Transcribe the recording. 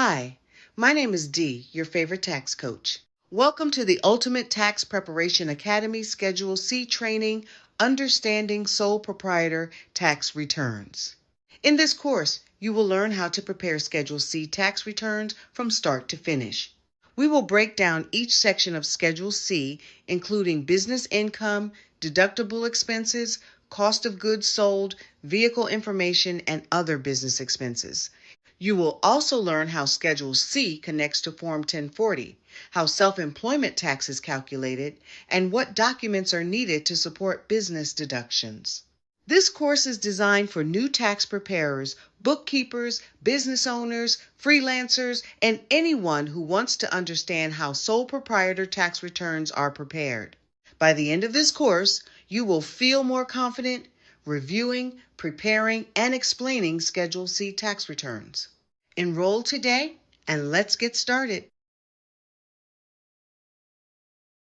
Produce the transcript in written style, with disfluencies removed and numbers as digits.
Hi, my name is Dee, your favorite tax coach. Welcome to the Ultimate Tax Preparation Academy Schedule C training, Understanding Sole Proprietor Tax Returns. In this course, you will learn how to prepare Schedule C tax returns from start to finish. We will break down each section of Schedule C, including business income, deductible expenses, cost of goods sold, vehicle information, and other business expenses. You will also learn how Schedule C connects to Form 1040, how self-employment tax is calculated, and what documents are needed to support business deductions. This course is designed for new tax preparers, bookkeepers, business owners, freelancers, and anyone who wants to understand how sole proprietor tax returns are prepared. By the end of this course, you will feel more confident reviewing, preparing, and explaining Schedule C tax returns. Enroll today and let's get started.